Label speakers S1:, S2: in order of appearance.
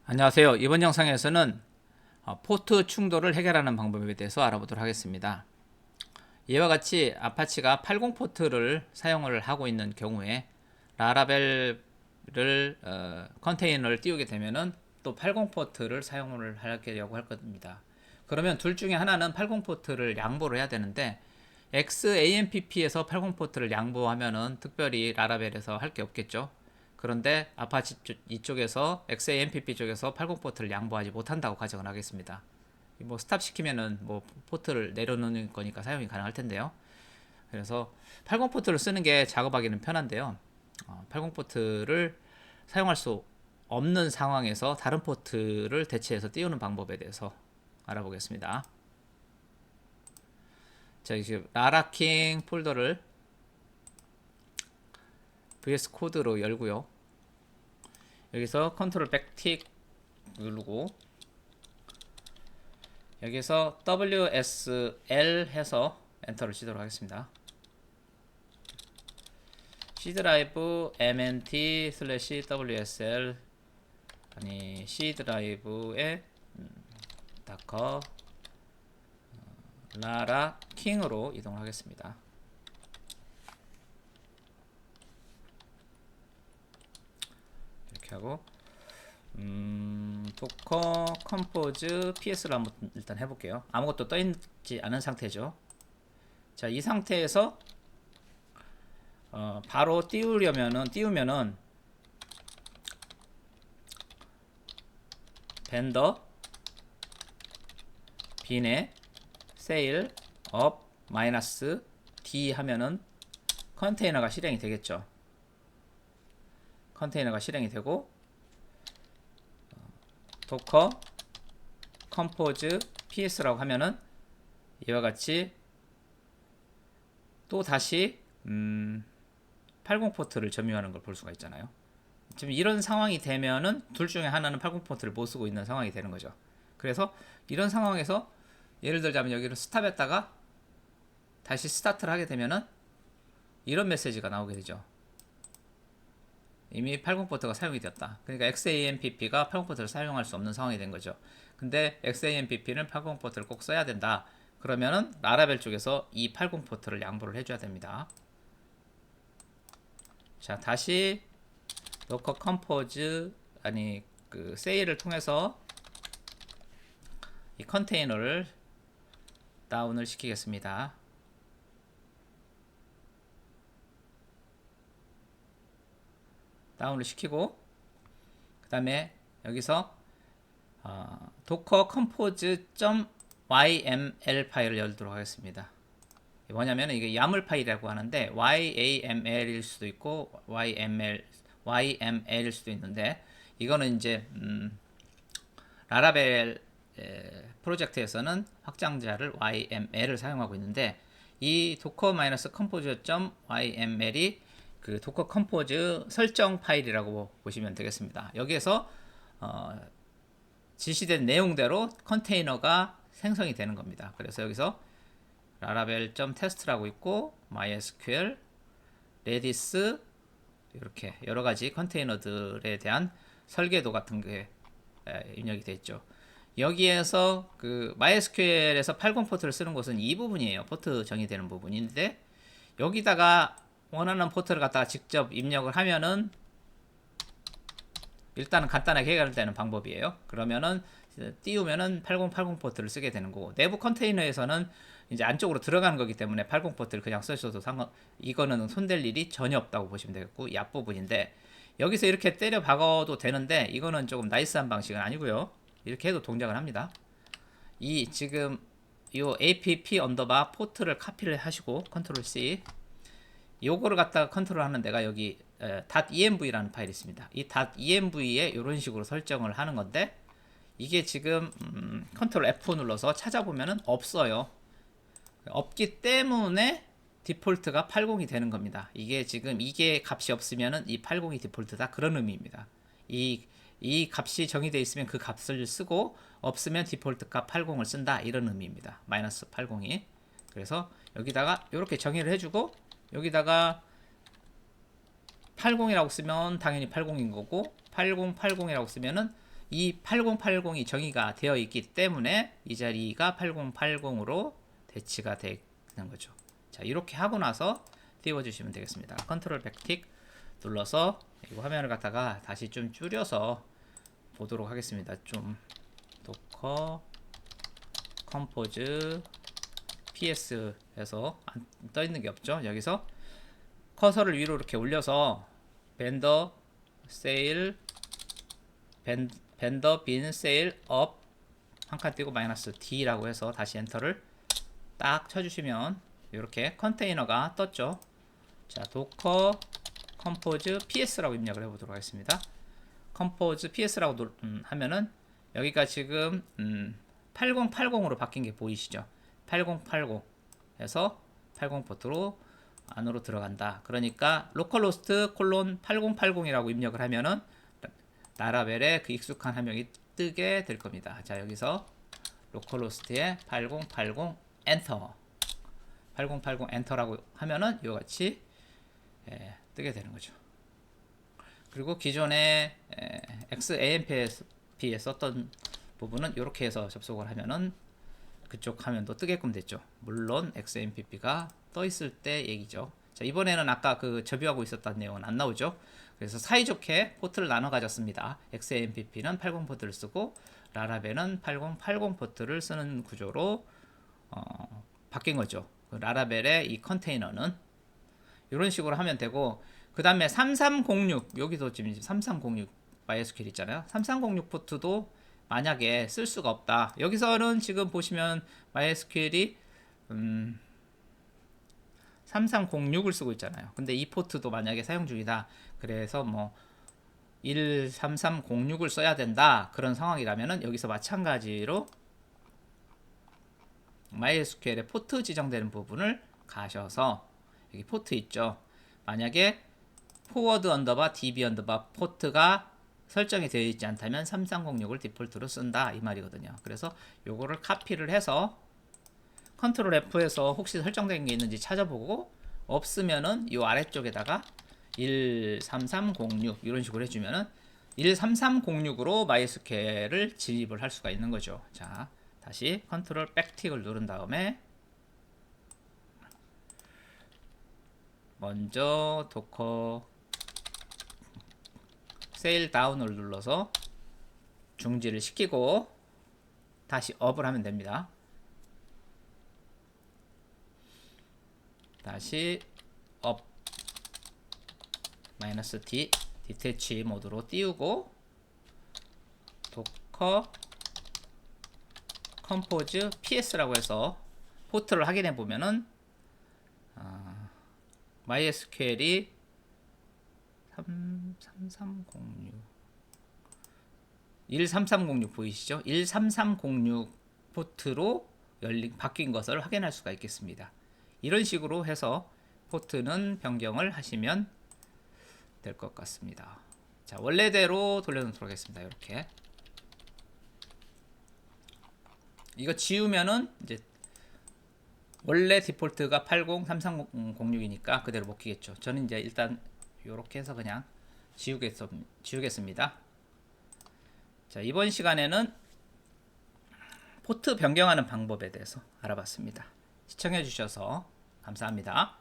S1: 안녕하세요. 이번 영상에서는 포트 충돌을 해결하는 방법에 대해서 알아보도록 하겠습니다. 이와 같이 아파치가 80 포트를 사용을 하고 있는 경우에 라라벨을 컨테이너를 띄우게 되면은 또 80 포트를 사용을 하려고 할 겁니다. 그러면 둘 중에 하나는 80 포트를 양보를 해야 되는데 XAMPP에서 80 포트를 양보하면은 특별히 라라벨에서 할 게 없겠죠. 그런데 아파치 이쪽에서 XAMPP 쪽에서 80 포트를 양보하지 못한다고 가정을 하겠습니다. 뭐 스탑 시키면은 뭐 포트를 내려놓는 거니까 사용이 가능할 텐데요. 그래서 80 포트를 쓰는 게 작업하기는 편한데요. 80 포트를 사용할 수 없는 상황에서 다른 포트를 대체해서 띄우는 방법에 대해서 알아보겠습니다. 자, 지금 라라킹 폴더를 VS 코드로 열고요. 여기서 컨트롤 백틱 누르고 여기서 WSL 해서 엔터를 치도록 하겠습니다. C 드라이브 mnt 슬래시 WSL 아니 C 드라이브에 다커 라라 킹으로 이동하겠습니다. 이렇게 하고 도커 컴포즈 PS를 한번 일단 해볼게요. 아무것도 떠있지 않은 상태죠. 자, 이 상태에서 바로 띄우면은 벤더 빈에 세일 업 마이너스 D 하면은 컨테이너가 실행이 되겠죠. 컨테이너가 실행이 되고 도커 컴포즈 PS라고 하면은 이와 같이 또 다시 80 포트를 점유하는 걸 볼 수가 있잖아요. 지금 이런 상황이 되면은 둘 중에 하나는 80 포트를 못 쓰고 있는 상황이 되는 거죠. 그래서 이런 상황에서 예를 들자면 여기를 스탑했다가 다시 스타트를 하게 되면은 이런 메시지가 나오게 되죠. 이미 80 포트가 사용이 되었다. 그러니까 XAMPP가 80 포트를 사용할 수 없는 상황이 된 거죠. 근데 XAMPP는 80 포트를 꼭 써야 된다. 그러면은 라라벨 쪽에서 이 80 포트를 양보를 해줘야 됩니다. 자, 다시 도커 컴포즈 아니 그 세일을 통해서 이 컨테이너를 다운을 시키겠습니다. 다운을 시키고 그 다음에 여기서 도커 컴포즈 .yml 파일을 열도록 하겠습니다. 뭐냐면 이게 야물 파일이라고 하는데 YAML일 수도 있고 YML일 수도 있는데 이거는 이제 라라벨 프로젝트에서는 확장자를 YML을 사용하고 있는데 이 docker-compose.yml이 그 도커 컴포즈 설정 파일이라고 보시면 되겠습니다. 여기에서 지시된 내용대로 컨테이너가 생성이 되는 겁니다. 그래서 여기서 laravel.test라고 있고 MySQL, Redis 이렇게 여러 가지 컨테이너들에 대한 설계도 같은 게 입력이 되어 있죠. 여기에서 그 MySQL에서 80 포트를 쓰는 것은 이 부분이에요. 포트 정의되는 부분인데 여기다가 원하는 포트를 갖다가 직접 입력을 하면은 일단은 간단하게 해결되는 방법이에요. 그러면은 띄우면은 8080 포트를 쓰게 되는 거고 내부 컨테이너에서는 이제 안쪽으로 들어가는 거기 때문에 80 포트를 그냥 쓰셔도 이거는 손댈 일이 전혀 없다고 보시면 되겠고 이 앞부분인데 여기서 이렇게 때려 박아도 되는데 이거는 조금 나이스한 방식은 아니고요. 이렇게 해도 동작을 합니다. 이 지금 요 app 언더바 포트를 카피를 하시고 컨트롤 C 요거를 갖다가 컨트롤 하는 데가 여기 .env라는 파일이 있습니다. 이 .env에 이런 식으로 설정을 하는 건데 이게 지금 컨트롤 F 눌러서 찾아보면은 없어요. 없기 때문에 디폴트가 80이 되는 겁니다. 이게 지금 이게 값이 없으면은 이 80이 디폴트다 그런 의미입니다. 이 값이 정의되어 있으면 그 값을 쓰고 없으면 디폴트 값 80을 쓴다 이런 의미입니다. 마이너스 80이. 그래서 여기다가 이렇게 정의를 해주고 여기다가 80이라고 쓰면 당연히 80인 거고 8080이라고 쓰면은 이 8080이 정의가 되어 있기 때문에 이 자리가 8080으로 대치가 되는 거죠. 자, 이렇게 하고 나서 띄워주시면 되겠습니다. 컨트롤 백틱 눌러서 이 화면을 갖다가 다시 좀 줄여서 보도록 하겠습니다. 좀 도커 컴포즈 PS에서 떠 있는 게 없죠. 여기서 커서를 위로 이렇게 올려서 벤더 세일 벤더 빈 세일 업 한 칸 띄고 마이너스 D라고 해서 다시 엔터를 딱 쳐주시면 이렇게 컨테이너가 떴죠. 자, 도커 컴포즈 PS라고 입력을 해보도록 하겠습니다. 컴포즈 PS라고 하면은 여기가 지금 8080으로 바뀐 게 보이시죠? 8080에서 80 포트로 안으로 들어간다. 그러니까 로컬호스트 콜론 8080이라고 입력을 하면은 라라벨에 그 익숙한 화면이 뜨게 될 겁니다. 자, 여기서 로컬호스트에 8080 엔터 8080 엔터라고 하면은 이와 같이 뜨게 되는 거죠. 그리고 기존에 XAMP에 썼던 부분은 이렇게 해서 접속을 하면은 그쪽 화면도 뜨게끔 됐죠. 물론 XMPP가 떠 있을 때 얘기죠. 자, 이번에는 아까 그 접유하고 있었던 내용은 안 나오죠. 그래서 사이좋게 포트를 나눠 가졌습니다. XMPP는 80 포트를 쓰고 라라벨은 8080 포트를 쓰는 구조로 바뀐 거죠. 그 라라벨의 이 컨테이너는 이런 식으로 하면 되고, 그 다음에 3306 여기도 지금 3306 MySQL 있잖아요. 3306 포트도 만약에 쓸 수가 없다. 여기서는 지금 보시면 MySQL이 3306을 쓰고 있잖아요. 근데 이 포트도 만약에 사용 중이다. 그래서 뭐 13306을 써야 된다. 그런 상황이라면은 여기서 마찬가지로 MySQL의 포트 지정되는 부분을 가셔서 여기 포트 있죠. 만약에 forward 언더바 db 언더바 포트가 설정이 되어 있지 않다면 3306을 디폴트로 쓴다 이 말이거든요. 그래서 요거를 카피를 해서 컨트롤 F에서 혹시 설정된 게 있는지 찾아보고 없으면은 이 아래쪽에다가 13306 이런 식으로 해주면은 13306으로 MySQL을 진입을 할 수가 있는 거죠. 자, 다시 컨트롤 백틱을 누른 다음에 먼저 도커 세일 다운을 눌러서 중지를 시키고 다시 업을 하면 됩니다. 다시 업 마이너스 D 디태치 모드로 띄우고 도커 컴포즈 PS라고 해서 포트를 확인해 보면은 MySQL이 3306 13306 보이시죠? 13306 포트로 바뀐 것을 확인할 수가 있겠습니다. 이런 식으로 해서 포트는 변경을 하시면 될 것 같습니다. 자, 원래대로 돌려놓도록 하겠습니다. 이렇게 이거 지우면은 이제 원래 디폴트가 803306이니까 그대로 먹히겠죠. 저는 이제 일단 이렇게 해서 그냥 지우겠습니다. 자, 이번 시간에는 포트 변경하는 방법에 대해서 알아봤습니다. 시청해 주셔서 감사합니다.